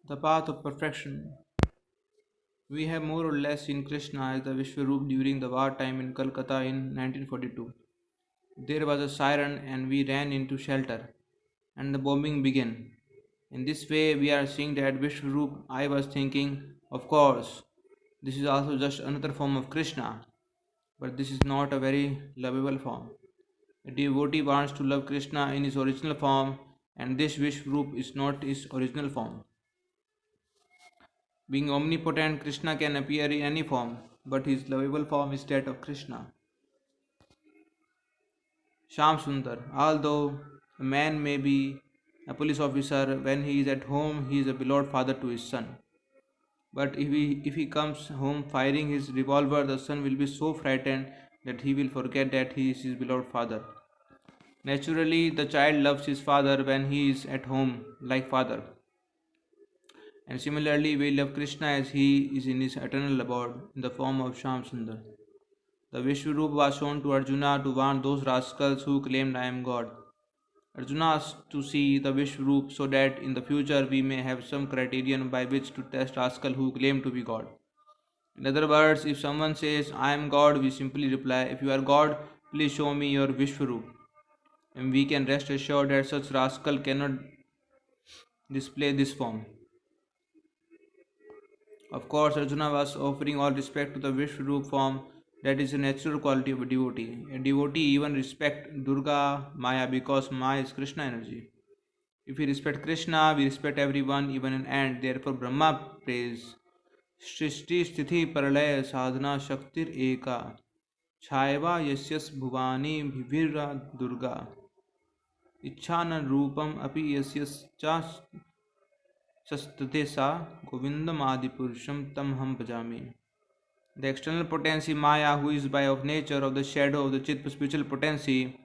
The path of perfection. We have more or less seen Krishna as the Vishwaroop during the wartime in Calcutta in 1942. There was a siren and we ran into shelter, and the bombing began. In this way, we are seeing that Vishwaroop. I was thinking, of course, this is also just another form of Krishna, but this is not a very lovable form. A devotee wants to love Krishna in his original form, and this Vishwaroop is not his original form. Being omnipotent, Krishna can appear in any form, but his lovable form is that of Krishna. Sham Sundar. Although a man may be a police officer, when he is at home, he is a beloved father to his son. But if he comes home firing his revolver, the son will be so frightened that he will forget that he is his beloved father. Naturally, the child loves his father when he is at home, like father. And similarly, we love Krishna as he is in his eternal abode in the form of Sham Sundar. The Vishwarup was shown to Arjuna to warn those rascals who claimed I am God. Arjuna asked to see the Vishwarup so that in the future we may have some criterion by which to test rascals who claim to be God. In other words, if someone says I am God, we simply reply, if you are God, please show me your Vishwarup. And we can rest assured that such rascal cannot display this form. Of course, Arjuna was offering all respect to the Vishwarup form that is a natural quality of a devotee. A devotee even respect Durga Maya because Maya is Krishna energy. If we respect Krishna, we respect everyone, even an ant. Therefore, Brahma prays Srishti Sthiti Paralaya Sadhana Shaktir Eka Chaiva Yasyas Bhuvani Bhivira Durga Ichhana Rupam Api Yasyas Cha Sastate Sa Govindam Adipurusham Tam Ham Bhajami. The external potency Maya, who is by of nature of the shadow of the Chit spiritual potency,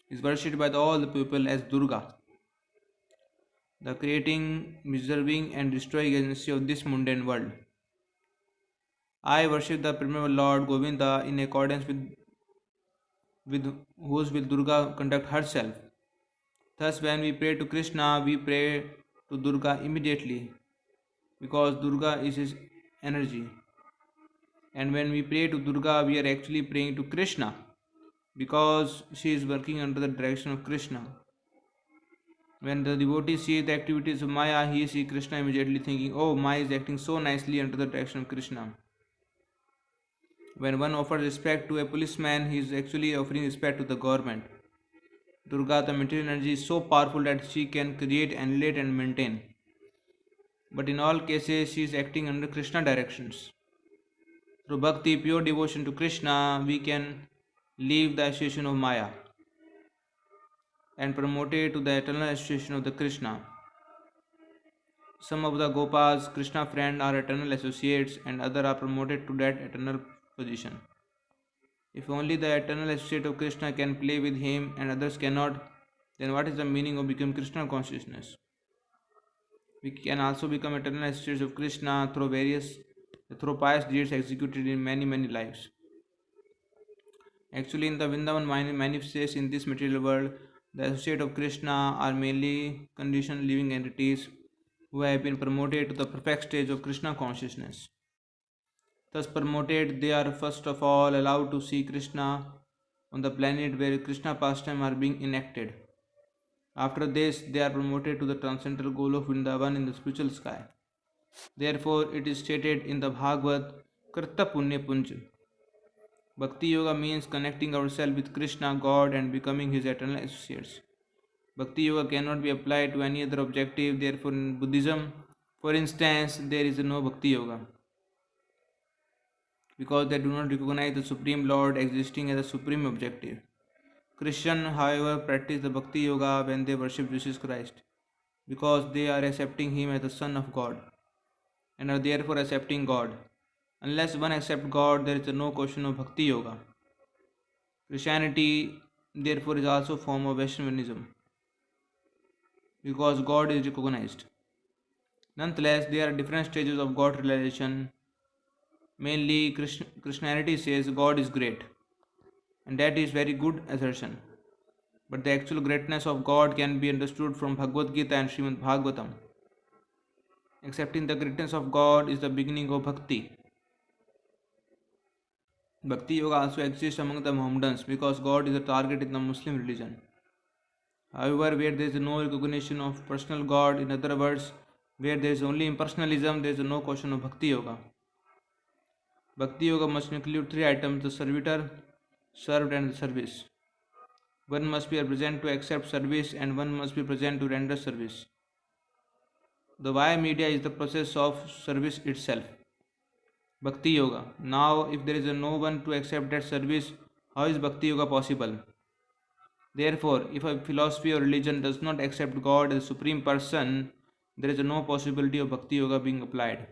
is worshipped by all the people as Durga, the creating, preserving, and destroying agency of this mundane world. I worship the primeval Lord Govinda in accordance with whose will Durga conduct herself. Thus, when we pray to Krishna, we pray to Durga immediately because Durga is his energy. And when we pray to Durga, we are actually praying to Krishna because she is working under the direction of Krishna. When the devotee sees the activities of Maya, he sees Krishna immediately thinking, oh, Maya is acting so nicely under the direction of Krishna. When one offers respect to a policeman, he is actually offering respect to the government. Durga, the material energy, is so powerful that she can create, annihilate, and maintain. But in all cases, she is acting under Krishna directions. Through bhakti, pure devotion to Krishna, we can leave the association of Maya and promote it to the eternal association of the Krishna. Some of the Gopas, Krishna friend, are eternal associates, and others are promoted to that eternal position. If only the eternal associate of Krishna can play with him and others cannot, then what is the meaning of becoming Krishna consciousness? We can also become eternal associates of Krishna through pious deeds executed in many lives. Actually, in the Vrindavan manifestates in this material world, the associate of Krishna are mainly conditioned living entities who have been promoted to the perfect stage of Krishna consciousness. Thus promoted, they are first of all allowed to see Krishna on the planet where Krishna pastime are being enacted. After this, they are promoted to the transcendental goal of Vrindavan in the spiritual sky. Therefore, it is stated in the Bhagavad, Karta Punya Punja. Bhakti Yoga means connecting ourselves with Krishna, God, and becoming His eternal associates. Bhakti Yoga cannot be applied to any other objective, therefore, in Buddhism, for instance, there is no Bhakti Yoga because they do not recognize the Supreme Lord existing as a supreme objective. Christians, however, practice the Bhakti Yoga when they worship Jesus Christ because they are accepting Him as the Son of God and are therefore accepting God. Unless one accepts God, there is no question of Bhakti Yoga. Christianity, therefore, is also a form of Vaishnavism because God is recognized. Nonetheless, there are different stages of God realization. Mainly, Christianity says God is great, and that is very good assertion. But the actual greatness of God can be understood from Bhagavad Gita and Srimad Bhagavatam. Accepting the greatness of God is the beginning of bhakti. Bhakti yoga also exists among the Mohammedans because God is the target in the Muslim religion. However, where there is no recognition of personal God, in other words, where there is only impersonalism, there is no question of Bhakti Yoga. Bhakti Yoga must include three items: the servitor, served, and the service. One must be present to accept service, and one must be present to render service. The Vaya media is the process of service itself. Bhakti Yoga. Now, if there is no one to accept that service, how is Bhakti Yoga possible? Therefore, if a philosophy or religion does not accept God as supreme person, there is no possibility of Bhakti Yoga being applied.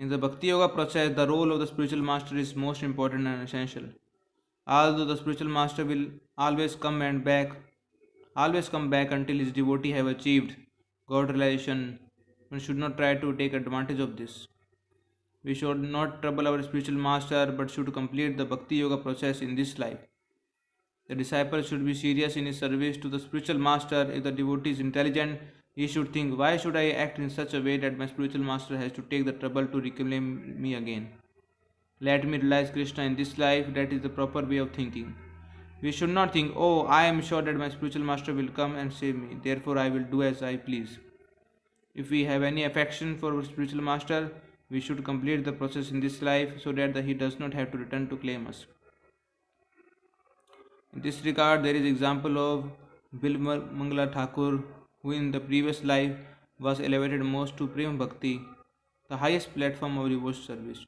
In the Bhakti Yoga process, the role of the spiritual master is most important and essential. Although the spiritual master will always always come back until his devotee have achieved God realization, one should not try to take advantage of this. We should not trouble our spiritual master but should complete the Bhakti Yoga process in this life. The disciple should be serious in his service to the spiritual master. If the devotee is intelligent, he should think, why should I act in such a way that my spiritual master has to take the trouble to reclaim me again? Let me realize Krishna in this life. That is the proper way of thinking. We should not think, oh, I am sure that my spiritual master will come and save me, therefore I will do as I please. If we have any affection for our spiritual master, we should complete the process in this life so that he does not have to return to claim us. In this regard, there is example of Bilmangala Thakur, who in the previous life was elevated most to Prem Bhakti, the highest platform of devotional service.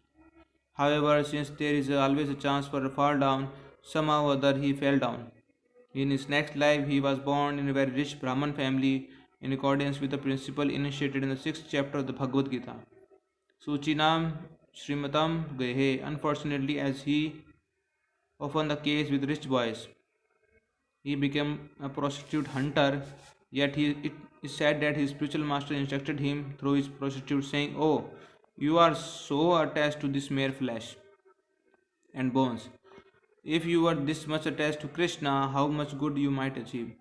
However, since there is always a chance for a fall down, somehow or other he fell down. In his next life, he was born in a very rich Brahman family in accordance with the principle initiated in the 6th chapter of the Bhagavad Gita. Suchinam Srimatam Gehe. Unfortunately, as he often the case with rich boys, he became a prostitute hunter, yet it is said that his spiritual master instructed him through his prostitute, saying, oh, you are so attached to this mere flesh and bones. If you were this much attached to Krishna, how much good you might achieve.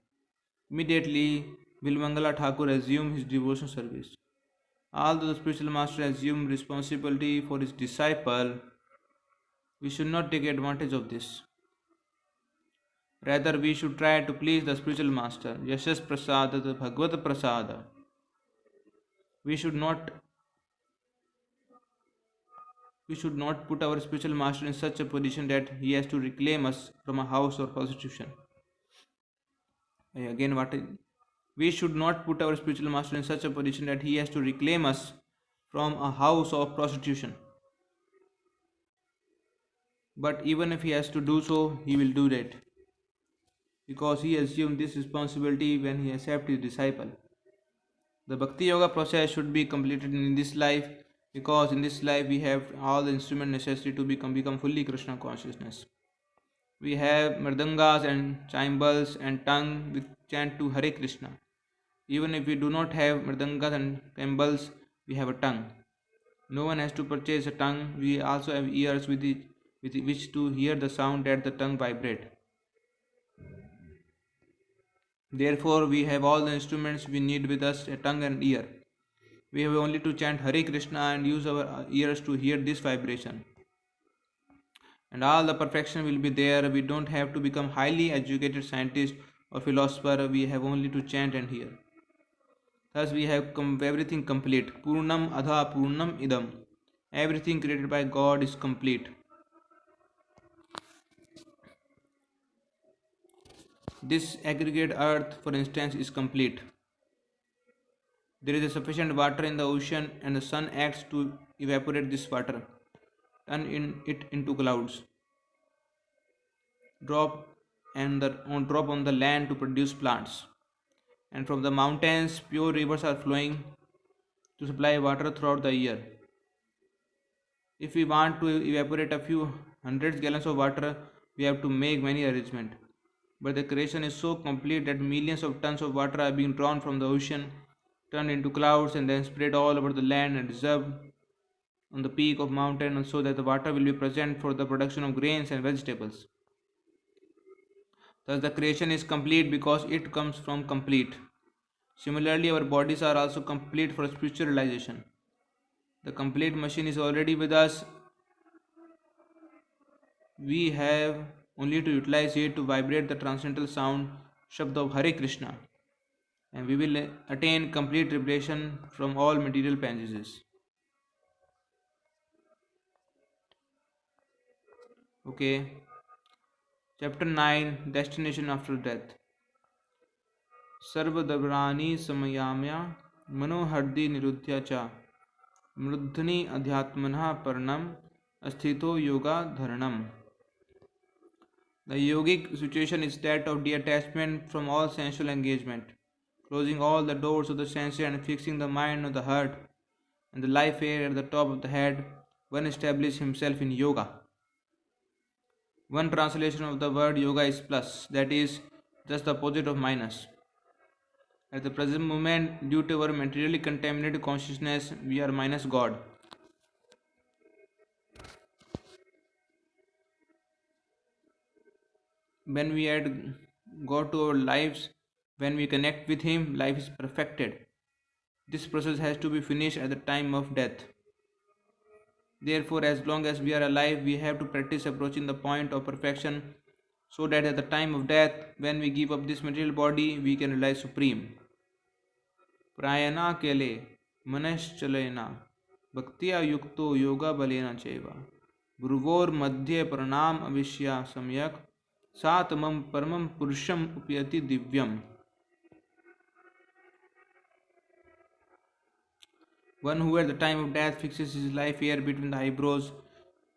Immediately, Bilmangala Thakur assumed his devotional service. Although the spiritual master assumed responsibility for his disciple, we should not take advantage of this. Rather, we should try to please the spiritual master. Yashas Prasada Bhagavad Prasada. We should not put our spiritual master in such a position that he has to reclaim us from a house or prostitution. Again, we should not put our spiritual master in such a position that he has to reclaim us from a house of prostitution. But even if he has to do so, he will do that, because he assumed this responsibility when he accepted his disciple. The Bhakti Yoga process should be completed in this life, because in this life we have all the instruments necessary to become fully Krishna consciousness. We have mridangas and cymbals and tongue which chant to Hare Krishna. Even if we do not have mridangas and cymbals, we have a tongue. No one has to purchase a tongue. We also have ears with which to hear the sound that the tongue vibrate. Therefore, we have all the instruments we need with us, a tongue and ear. We have only to chant Hare Krishna and use our ears to hear this vibration. And all the perfection will be there. We don't have to become highly educated scientist or philosopher. We have only to chant and hear. Thus we have everything complete. Purnam Adha Purnam Idam. Everything created by God is complete. This aggregate earth, for instance, is complete. There is a sufficient water in the ocean, and the sun acts to evaporate this water, turn it into clouds, drop on the land to produce plants, and from the mountains pure rivers are flowing to supply water throughout the year. If we want to evaporate a few hundreds gallons of water, we have to make many arrangements. But the creation is so complete that millions of tons of water are being drawn from the ocean, turned into clouds, and then spread all over the land and reserved on the peak of mountain, and so that the water will be present for the production of grains and vegetables. Thus the creation is complete because it comes from complete. Similarly, our bodies are also complete for spiritual realization. The complete machine is already with us. We have only to utilize it to vibrate the transcendental sound Shabd of Hare Krishna, and we will attain complete liberation from all material pangages. Okay, chapter 9, Destination After Death. सर्वदवरानी समयाम्या मनोहर्दि निरुद्ध्य च मृद्धनि अध्यात्मनः पर्णम अस्थितो योगाधरणम. The yogic situation is that of detachment from all sensual engagement, closing all the doors of the senses and fixing the mind on the heart and the life air at the top of the head. One establishes himself in yoga. One translation of the word yoga is plus, that is, just the opposite of minus. At the present moment, due to our materially contaminated consciousness, we are minus God. When we add God to our lives, when we connect with Him, life is perfected. This process has to be finished at the time of death. Therefore, as long as we are alive, we have to practice approaching the point of perfection so that at the time of death, when we give up this material body, we can realize Supreme. Prayana kele मनश्चलेना भक्तिया युक्तो yoga Baleno चैव भ्रुवोर मध्ये प्रणाम अविश्या सम्यक सातमम परमम पुरुषम उपयति दिव्यम. One who at the time of death fixes his life here between the eyebrows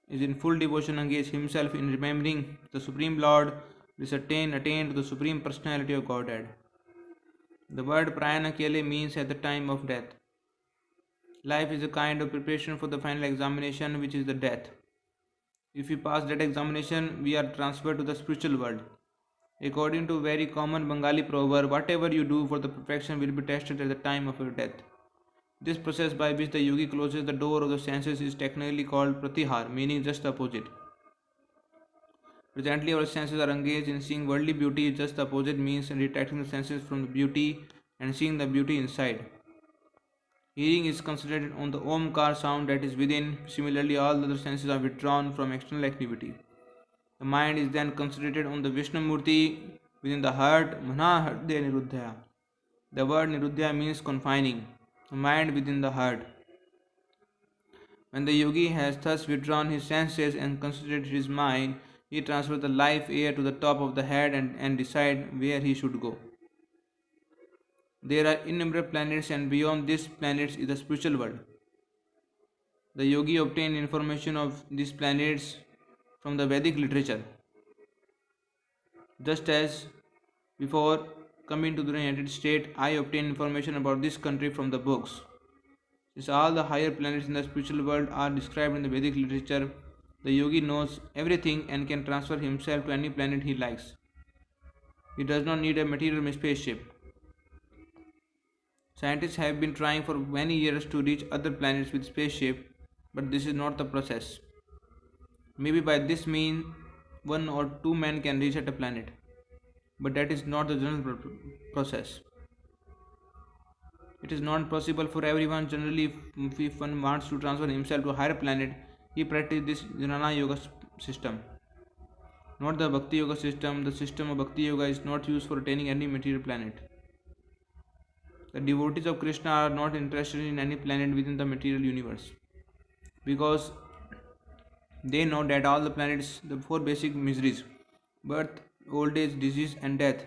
is in full devotion, engaged himself in remembering the Supreme Lord, is attained to the Supreme Personality of Godhead. The word prayana kele means at the time of death. Life is a kind of preparation for the final examination, which is the death. If we pass that examination, we are transferred to the spiritual world. According to very common Bengali proverb, whatever you do for the perfection will be tested at the time of your death. This process by which the yogi closes the door of the senses is technically called pratihar, meaning just the opposite. Presently, our senses are engaged in seeing worldly beauty, just the opposite means retracting the senses from the beauty and seeing the beauty inside. Hearing is concentrated on the Omkar sound that is within. Similarly, all the other senses are withdrawn from external activity. The mind is then concentrated on the Vishnu Murti within the heart, Mana Hridaya Niruddhaya. The word Niruddhaya means confining, the mind within the heart. When the yogi has thus withdrawn his senses and concentrated his mind, he transfers the life air to the top of the head and decides where he should go. There are innumerable planets, and beyond these planets is the spiritual world. The yogi obtained information of these planets from the Vedic literature. Just as before coming to the United States, I obtained information about this country from the books. Since all the higher planets in the spiritual world are described in the Vedic literature, the yogi knows everything and can transfer himself to any planet he likes. He does not need a material spaceship. Scientists have been trying for many years to reach other planets with spaceship, but this is not the process. Maybe by this means one or two men can reach at a planet, but that is not the general process. It is not possible for everyone. Generally, if one wants to transfer himself to a higher planet, he practices this Jnana Yoga system, not the Bhakti Yoga system. The system of Bhakti Yoga is not used for attaining any material planet. The devotees of Krishna are not interested in any planet within the material universe because they know that all the planets, the four basic miseries, birth, old age, disease, and death.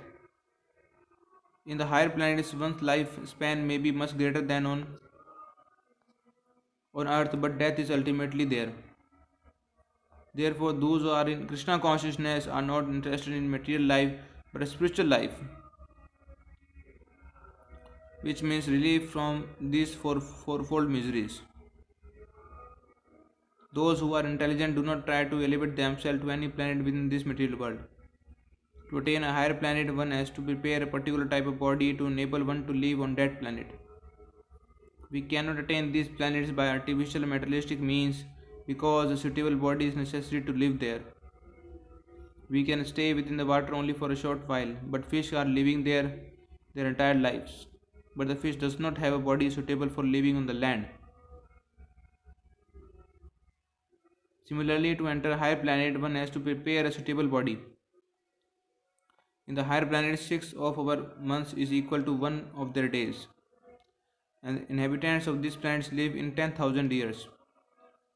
In the higher planets, one's lifespan may be much greater than on earth, but death is ultimately there. Therefore, those who are in Krishna consciousness are not interested in material life but a spiritual life, which means relief from these fourfold miseries. Those who are intelligent do not try to elevate themselves to any planet within this material world. To attain a higher planet, one has to prepare a particular type of body to enable one to live on that planet. We cannot attain these planets by artificial materialistic means because a suitable body is necessary to live there. We can stay within the water only for a short while, but fish are living there their entire lives. but the fish does not have a body suitable for living on the land. Similarly, to enter a higher planet, one has to prepare a suitable body. In the higher planets, 6 of our months is equal to 1 of their days, and inhabitants of these planets live in 10,000 years.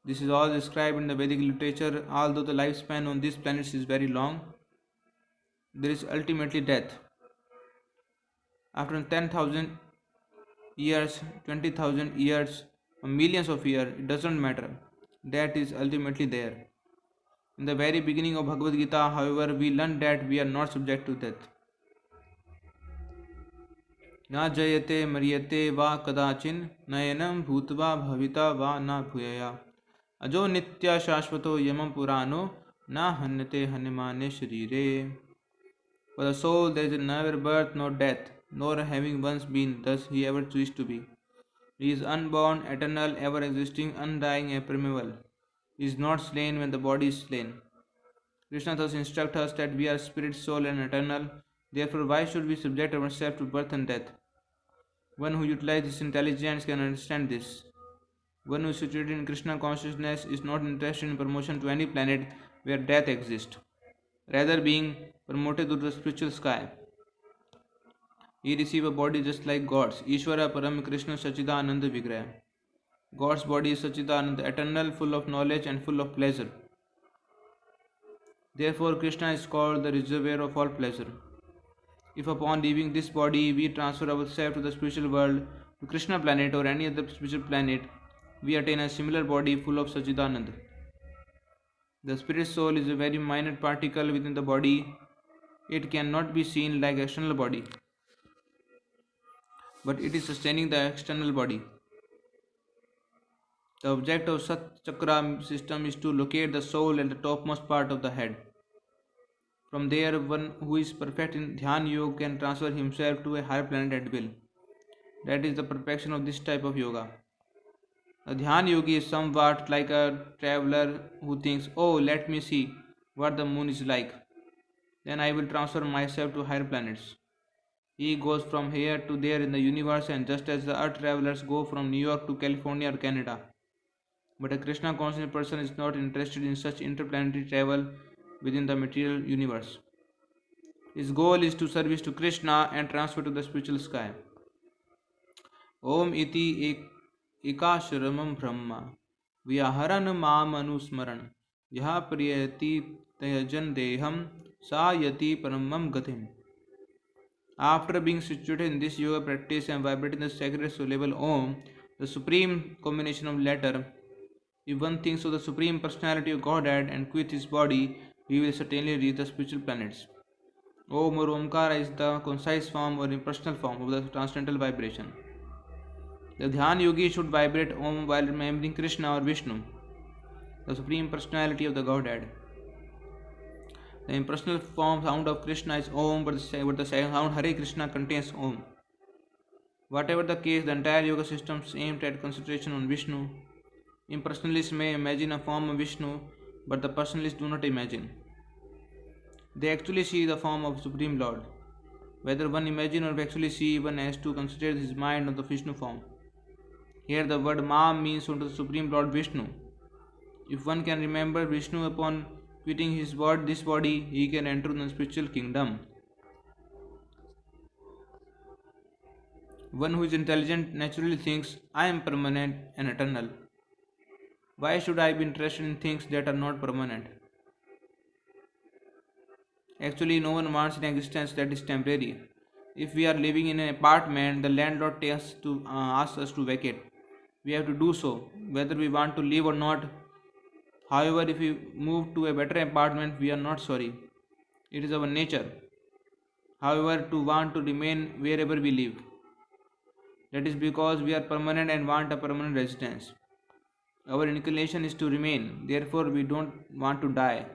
This is all described in the Vedic literature. Although the lifespan on these planets is very long, there is ultimately death. After 10,000 years, 20,000 years, or millions of years, it doesn't matter. Death is ultimately there. In the very beginning of Bhagavad Gita, however, we learn that we are not subject to death. न जयते मरियते वा कदाचिन नयनं भूत्वा भविता वा न भूयया अजो नित्य शाश्वतो यमं पुराणो न हन्यते हन्यमाने शरीरे. For the soul there is never birth nor death, nor having once been, thus he ever ceased to be. He is unborn, eternal, ever existing, undying, impermeable. He is not slain when the body is slain. Krishna thus instructs us that we are spirit, soul, and eternal. Therefore, why should we subject ourselves to birth and death? One who utilizes his intelligence can understand this. One who is situated in Krishna consciousness is not interested in promotion to any planet where death exists, rather being promoted to the spiritual sky. He receives a body just like God's. Ishvara Param Krishna Sachidananda Vigraha. God's body is Sachidananda, eternal, full of knowledge and full of pleasure. Therefore, Krishna is called the reservoir of all pleasure. If upon leaving this body we transfer ourselves to the spiritual world, to Krishna planet or any other spiritual planet, we attain a similar body full of Sachidananda. The spirit soul is a very minor particle within the body. It cannot be seen like external body, but it is sustaining the external body. The object of Sat Chakra system is to locate the soul at the topmost part of the head. From there, one who is perfect in Dhyan Yoga can transfer himself to a higher planet at will. That is the perfection of this type of yoga. A Dhyan yogi is somewhat like a traveler who thinks, oh, let me see what the moon is like. Then I will transfer myself to higher planets. He goes from here to there in the universe, and just as the earth travelers go from New York to California or Canada. But a Krishna conscious person is not interested in such interplanetary travel within the material universe. His goal is to service to Krishna and transfer to the spiritual sky. Om iti ekasharamam brahma vyaharan mam anusmaran yaha priyati tayajan deham sa yati paramam gatim. After being situated in this yoga practice and vibrating the sacred syllable Om, the supreme combination of letter, if one thinks of the Supreme Personality of Godhead and quits his body, he will certainly reach the spiritual planets. Om or Omkara is the concise form or impersonal form of the transcendental vibration. The Dhyan yogi should vibrate Om while remembering Krishna or Vishnu, the Supreme Personality of the Godhead. The impersonal form sound of Krishna is Om, but the sound Hare Krishna contains Om. Whatever the case, the entire yoga system is aimed at concentration on Vishnu. Impersonalists may imagine a form of Vishnu, but the personalists do not imagine. They actually see the form of Supreme Lord. Whether one imagine or actually see, one has to concentrate his mind on the Vishnu form. Here the word Mam means unto the Supreme Lord Vishnu. If one can remember Vishnu upon quitting this body, he can enter the spiritual kingdom. One who is intelligent naturally thinks, I am permanent and eternal. Why should I be interested in things that are not permanent? Actually, no one wants an existence that is temporary. If we are living in an apartment, the landlord asks us to vacate. We have to do so, whether we want to live or not. However, if we move to a better apartment, we are not sorry. It is our nature, however, to want to remain wherever we live. That is because we are permanent and want a permanent residence. Our inclination is to remain, therefore, we don't want to die.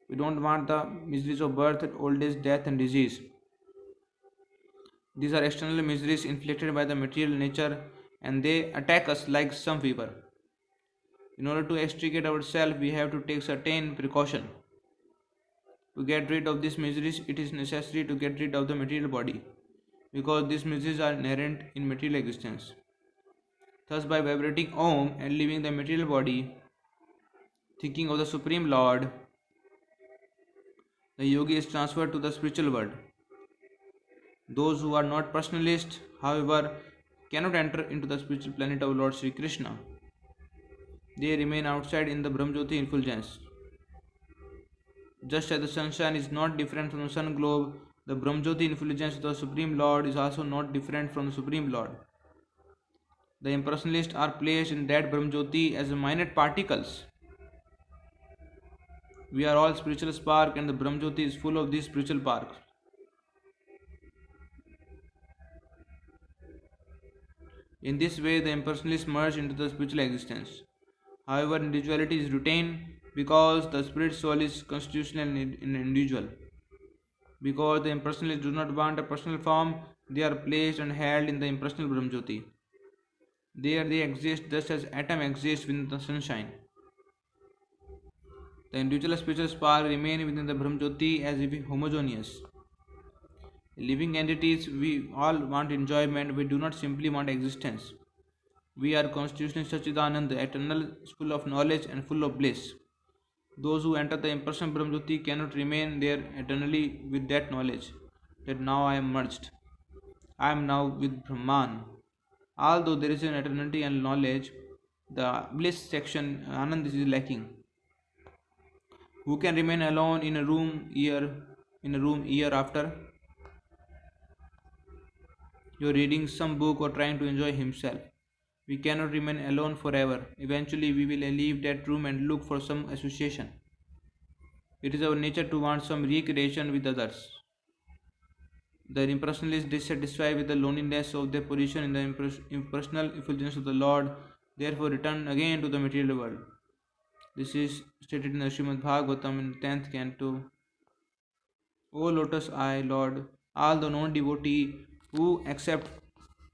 We don't want the miseries of birth, old age, death, and disease. These are external miseries inflicted by the material nature, and they attack us like some fever. In order to extricate ourselves, we have to take certain precaution. To get rid of these miseries, it is necessary to get rid of the material body. because these messages are inherent in material existence. Thus, by vibrating Om and leaving the material body, thinking of the Supreme Lord, the yogi is transferred to the spiritual world. Those who are not personalists, however, cannot enter into the spiritual planet of Lord Sri Krishna. They remain outside in the Brahmjyoti effulgence. Just as the sunshine is not different from the sun globe, the Brahmjyoti effulgence of the Supreme Lord is also not different from the Supreme Lord. The impersonalists are placed in that Brahmjyoti as minute particles. We are all spiritual spark and the Brahmjyoti is full of these spiritual sparks. In this way, the impersonalists merge into the spiritual existence. However, individuality is retained because the spirit soul is constitutional in individual. Because the impersonalists do not want a personal form, they are placed and held in the impersonal Brahmjyoti. There they exist just as atom exists within the sunshine. The individual spiritual spark remain within the Brahmjyoti as if homogeneous. Living entities, we all want enjoyment, we do not simply want existence. We are constitutionally Sachidanand, eternal, full of knowledge and full of bliss. Those who enter the impersonal Brahmjyoti cannot remain there eternally with that knowledge that now I am merged. I am now with Brahman. Although there is an eternity and knowledge, the bliss section Anand is lacking. Who can remain alone in a room year after you're reading some book or trying to enjoy himself? We cannot remain alone forever. Eventually we will leave that room and look for some association. It is our nature to want some recreation with others. The impersonalists dissatisfied with the loneliness of their position in the impersonal effulgence of the Lord, therefore return again to the material world. This is stated in the Srimad Bhagavatam in 10th canto. O Lotus Eye, Lord, all the non-devotee who accept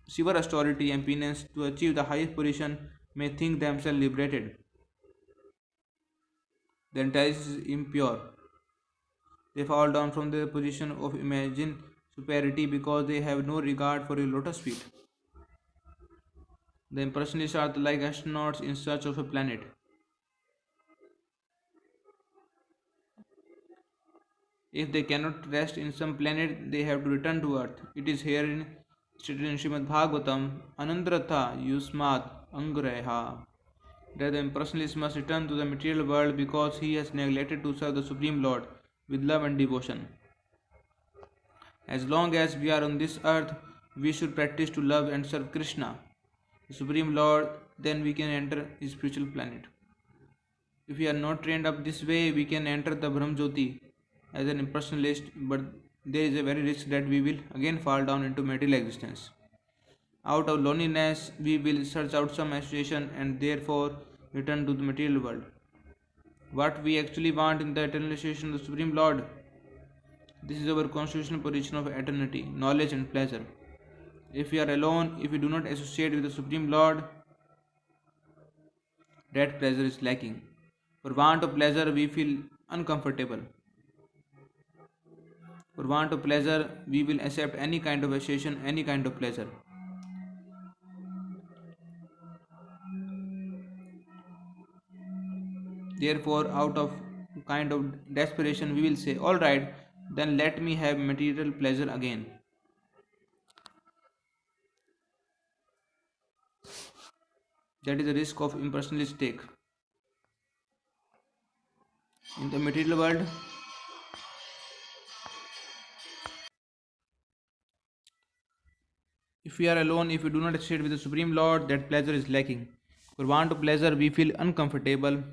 severe austerity and penance to achieve the highest position may think themselves liberated. The entire is impure. They fall down from their position of imagined superiority because they have no regard for your lotus feet. The impersonalists are like astronauts in search of a planet. If they cannot rest in some planet, they have to return to earth. It is here stated in Srimad Bhagavatam, Anandratha Yusmat Angreha, that the impersonalist must return to the material world because he has neglected to serve the Supreme Lord with love and devotion. As long as we are on this earth, we should practice to love and serve Krishna, the Supreme Lord, then we can enter his spiritual planet. If we are not trained up this way, we can enter the Brahmjyoti as an impersonalist, but there is a very risk that we will again fall down into material existence. Out of loneliness, we will search out some association and therefore return to the material world. What we actually want in the eternal association of the Supreme Lord, this is our constitutional position of eternity, knowledge and pleasure. If we are alone, if we do not associate with the Supreme Lord, that pleasure is lacking. For want of pleasure, we feel uncomfortable. For want of pleasure, we will accept any kind of association, any kind of pleasure. Therefore, out of kind of desperation, we will say, alright, then let me have material pleasure again. That is the risk of impersonalist take. In the material world, if we are alone, if we do not associate with the Supreme Lord, that pleasure is lacking. For want of pleasure, we feel uncomfortable.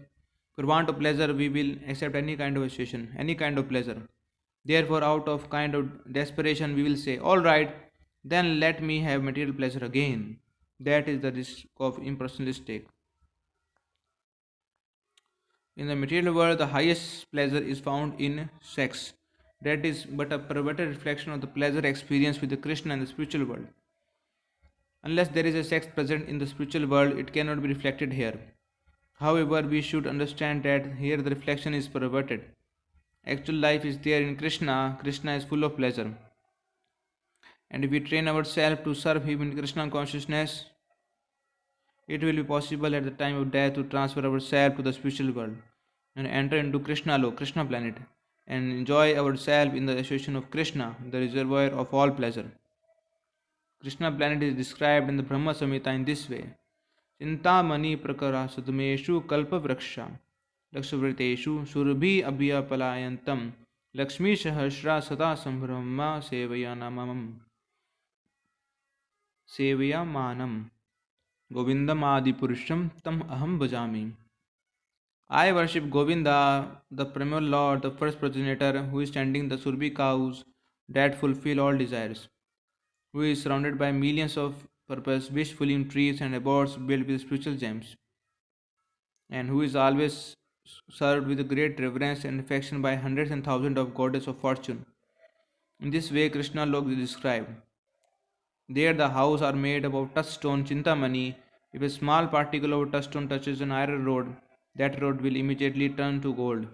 For want of pleasure, we will accept any kind of association, any kind of pleasure. Therefore, out of kind of desperation, we will say, alright, then let me have material pleasure again. That is the risk of impersonalist take. In the material world, the highest pleasure is found in sex. That is but a perverted reflection of the pleasure experienced with the Krishna in the spiritual world. Unless there is a sex present in the spiritual world, it cannot be reflected here. However, we should understand that here the reflection is perverted. Actual life is there in Krishna. Krishna is full of pleasure. And if we train ourselves to serve Him in Krishna consciousness, it will be possible at the time of death to transfer ourselves to the spiritual world and enter into Krishna planet, and enjoy ourselves in the association of Krishna, the reservoir of all pleasure. Krishna planet is described in the Brahma Samhita in this way: Chintamani prakara sudmeshu kalpavraksha lakshvriteshu surabhi abhyapalayantam Lakshmi Sahasra Sada Sambhrama Sevaya Manam Govindam Adi Purusham Tam Aham Bhajami. I worship Govinda, the primal Lord, the first progenitor, who is tending the Surbi cows that fulfill all desires, who is surrounded by millions of purpose, wishful trees and abodes built with spiritual gems, and who is always served with great reverence and affection by hundreds and thousands of goddesses of fortune. In this way, Krishna Lok is described. There, the houses are made up of touchstone chintamani. If a small particle of touchstone touches an iron rod, that rod will immediately turn to gold.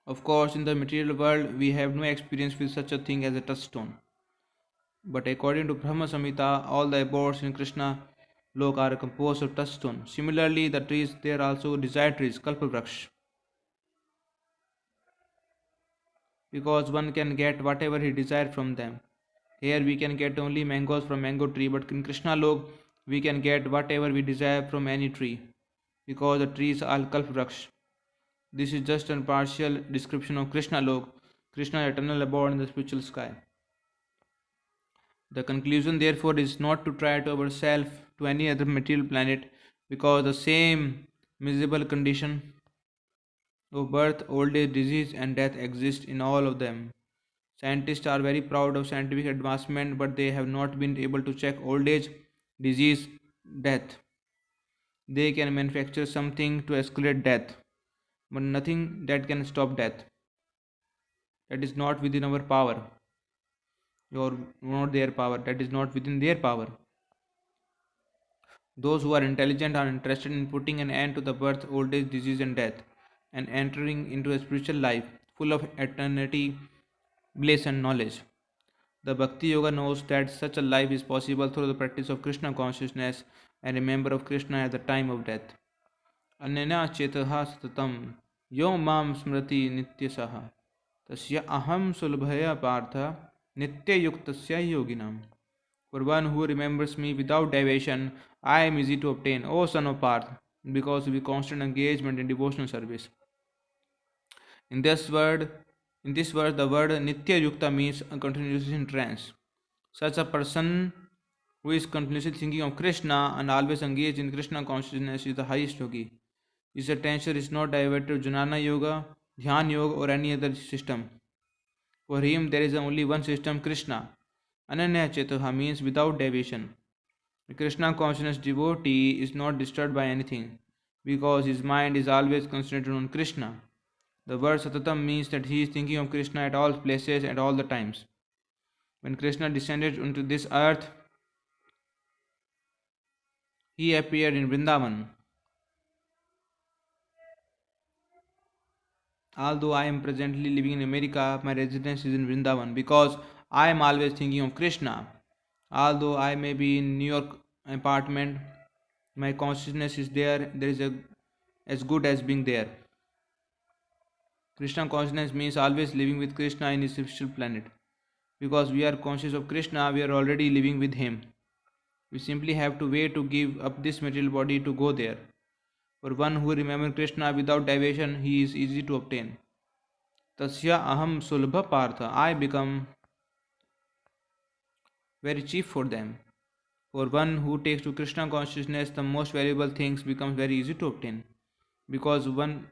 Of course, in the material world, we have no experience with such a thing as a touchstone. But according to Brahma Samhita, all the abodes in Krishna Lok are composed of touchstone. Similarly, the trees there are also desire trees, Kalpavraksh, because one can get whatever he desires from them. Here we can get only mangoes from mango tree, but in Krishna Lok we can get whatever we desire from any tree, because the trees are Kalpavraksh. This is just a partial description of Krishna Lok, Krishna's eternal abode in the spiritual sky. The conclusion, therefore, is not to try to ourselves to any other material planet, because the same miserable condition of birth, old age, disease, and death exist in all of them. Scientists are very proud of scientific advancement, but they have not been able to check old age, disease, death. They can manufacture something to escalate death, but nothing that can stop death. That is not within our power, or not their power. That is not within their power. Those who are intelligent are interested in putting an end to the birth, old age, disease, and death, and entering into a spiritual life full of eternity, bliss, and knowledge. The Bhakti Yoga knows that such a life is possible through the practice of Krishna consciousness and a member of Krishna at the time of death. Ananya chetaha satatam yo mam smriti nityasaha tasya aham sulbhaya partha nitya yuktasya yoginam. For one who remembers me without deviation, I am easy to obtain, O son of Parth, because of constant engagement in devotional service. In this word, in this verse, the word Nitya Yukta means a continuous in trance. Such a person who is continuously thinking of Krishna and always engaged in Krishna consciousness is the highest yogi. His attention is not diverted to Jnana Yoga, Dhyan Yoga, or any other system. For him, there is only one system, Krishna. Ananya Chetaha means without deviation. A Krishna consciousness devotee is not disturbed by anything because his mind is always concentrated on Krishna. The word Satatam means that he is thinking of Krishna at all places at all the times. When Krishna descended onto this earth, he appeared in Vrindavan. Although I am presently living in America, my residence is in Vrindavan because I am always thinking of Krishna. Although I may be in New York apartment, my consciousness is there. There is as good as being there. Krishna consciousness means always living with Krishna in his spiritual planet. Because we are conscious of Krishna, we are already living with him. We simply have to wait to give up this material body to go there. For one who remembers Krishna without deviation, he is easy to obtain. Tasya aham sulbha partha. I become very cheap for them. For one who takes to Krishna consciousness, the most valuable things become very easy to obtain. Because one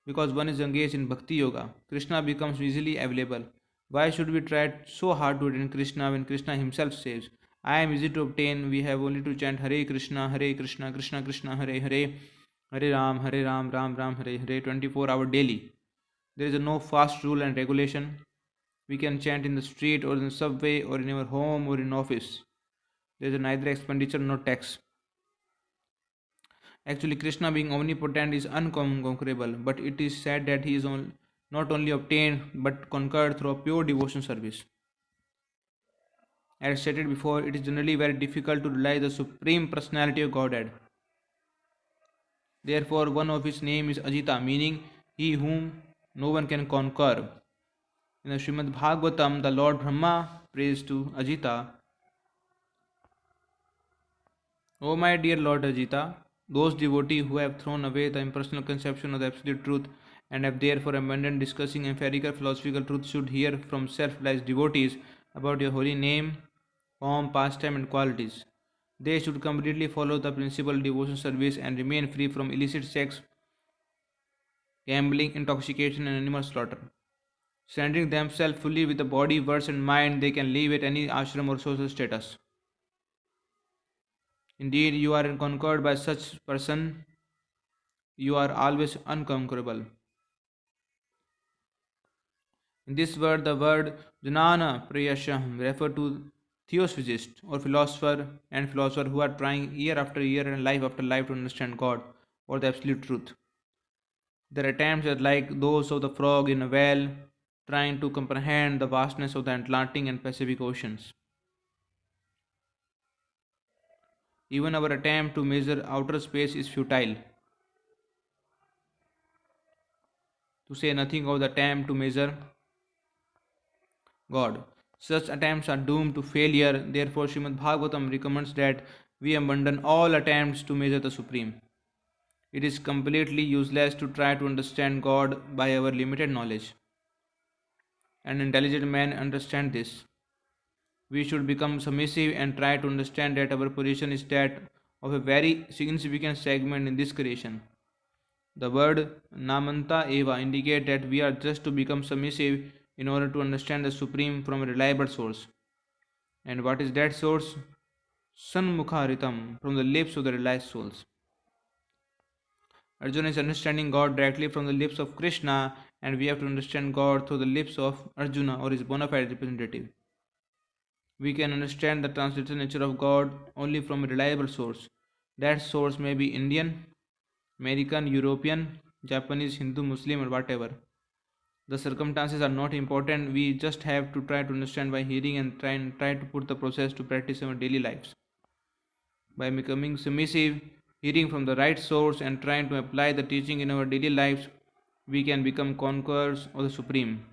because one is engaged in bhakti yoga, Krishna becomes easily available. Why should we try so hard to attain Krishna when Krishna himself says, I am easy to obtain, we have only to chant Hare Krishna, Krishna Krishna, Hare Hare, Hare Ram, Ram Ram, Hare Hare 24 hour daily. There is no fast rule and regulation. We can chant in the street or in the subway or in our home or in office. There is neither expenditure nor tax. Actually, Krishna being omnipotent is unconquerable, but it is said that he is not only obtained but conquered through a pure devotion service. As stated before, it is generally very difficult to realize the supreme personality of Godhead. Therefore, one of his name is Ajita, meaning he whom no one can conquer. In the Srimad Bhagavatam, the Lord Brahma prays to Ajita, O my dear Lord Ajita, those devotees who have thrown away the impersonal conception of the absolute truth and have therefore abandoned discussing empirical philosophical truth should hear from self-realized devotees about your holy name, form, pastime, and qualities. They should completely follow the principle of devotion service and remain free from illicit sex, gambling, intoxication, and animal slaughter. Surrendering themselves fully with the body, words, and mind, they can live at any ashram or social status. Indeed, you are conquered by such person, you are always unconquerable. In this word, the word Jnana Prayasham refer to theosophists or philosopher who are trying year after year and life after life to understand God or the absolute truth. Their attempts are like those of the frog in a well trying to comprehend the vastness of the Atlantic and Pacific Oceans. Even our attempt to measure outer space is futile, to say nothing of the attempt to measure God. Such attempts are doomed to failure. Therefore, Srimad Bhagavatam recommends that we abandon all attempts to measure the Supreme. It is completely useless to try to understand God by our limited knowledge. An intelligent man understands this. We should become submissive and try to understand that our position is that of a very significant segment in this creation. The word namanta eva indicate that we are just to become submissive in order to understand the Supreme from a reliable source. And what is that source? Sanmukharitam, from the lips of the realized souls. Arjuna is understanding God directly from the lips of Krishna, and we have to understand God through the lips of Arjuna or his bona fide representative. We can understand the translated nature of God only from a reliable source. That source may be Indian, American, European, Japanese, Hindu, Muslim, or whatever. The circumstances are not important. We just have to try to understand by hearing and try to put the process to practice in our daily lives. By becoming submissive, hearing from the right source, and trying to apply the teaching in our daily lives, we can become conquerors of the Supreme.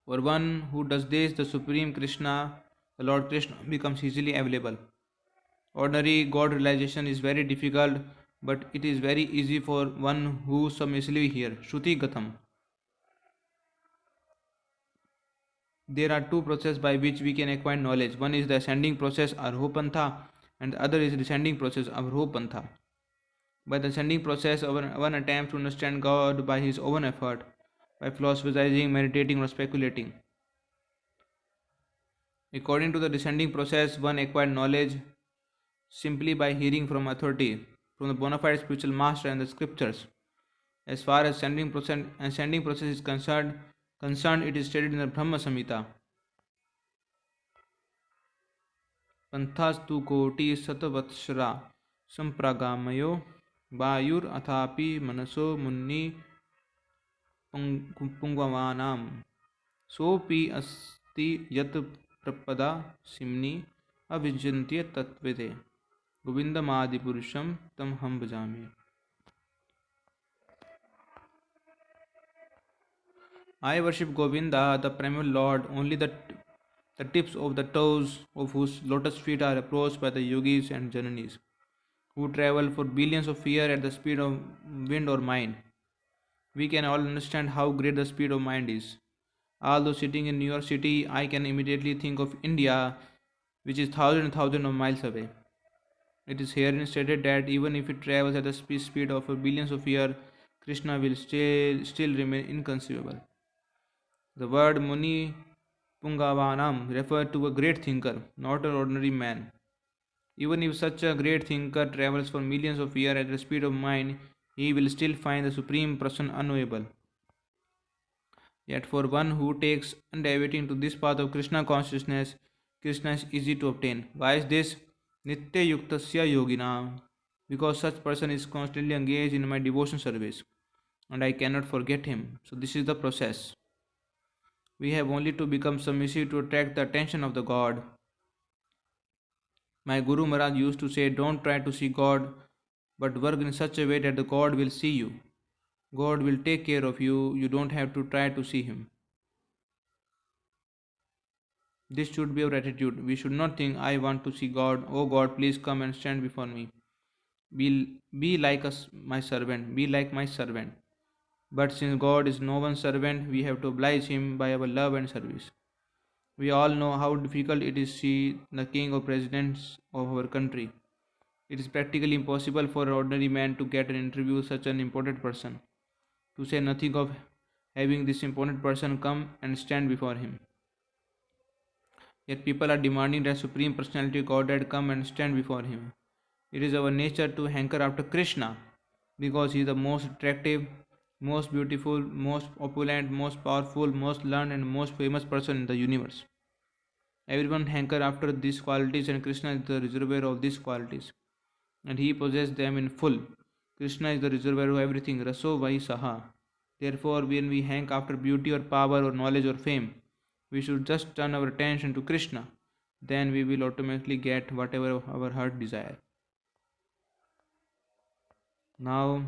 For one who does this, the Supreme Krishna, the Lord Krishna, becomes easily available. Ordinary God realization is very difficult, but it is very easy for one who submissively hears. Shruti Gatam. There are two processes by which we can acquire knowledge. One is the ascending process, Arhopantha, and the other is descending process, Avropantha. By the ascending process, one attempts to understand God by his own effort, by philosophizing, meditating, or speculating. According to the descending process, one acquired knowledge simply by hearing from authority, from the bona fide spiritual master and the scriptures. As far as ascending process is concerned, it is stated in the Brahma Samhita. पंथास्तु कोटि शतवत्सरा संप्रगामयो वायुर अथापि मनसो मुन्नि पुंगवानाम सोपि अस्ति यत प्रपदा सिमनि अविजन्त्य तत्विदे गोविंदमादिपुरुषम तम हम भजामि. I worship Govinda, the primal Lord, only the tips of the toes of whose lotus feet are approached by the yogis and jananis, who travel for billions of years at the speed of wind or mind. We can all understand how great the speed of mind is. Although sitting in New York City, I can immediately think of India, which is thousands and thousands of miles away. It is herein stated that even if it travels at the speed of billions of years, Krishna will still remain inconceivable. The word Muni Pungavanam referred to a great thinker, not an ordinary man. Even if such a great thinker travels for millions of years at the speed of mind, he will still find the Supreme Person unknowable. Yet for one who takes undeviating to this path of Krishna consciousness, Krishna is easy to obtain. Why is this? Nitya Yuktasya Yogina. Because such person is constantly engaged in my devotion service. and I cannot forget him. So, this is the process. We have only to become submissive to attract the attention of the God. My Guru Maharaj used to say, don't try to see God, but work in such a way that the God will see you. God will take care of you. You don't have to try to see Him. This should be our attitude. We should not think, I want to see God. Oh God, please come and stand before me. Be like us, my servant. Be like my servant. But since God is no one's servant, we have to oblige Him by our love and service. We all know how difficult it is to see the king or presidents of our country. It is practically impossible for an ordinary man to get an interview with such an important person, to say nothing of having this important person come and stand before him. Yet people are demanding that Supreme Personality Godhead come and stand before him. It is our nature to hanker after Krishna because he is the most attractive, most beautiful, most opulent, most powerful, most learned, and most famous person in the universe. Everyone hanker after these qualities, and Krishna is the reservoir of these qualities, and he possesses them in full. Krishna is the reservoir of everything, Raso Vai Saha. Therefore, when we hank after beauty or power or knowledge or fame, we should just turn our attention to Krishna. Then we will automatically get whatever our heart desire. Now,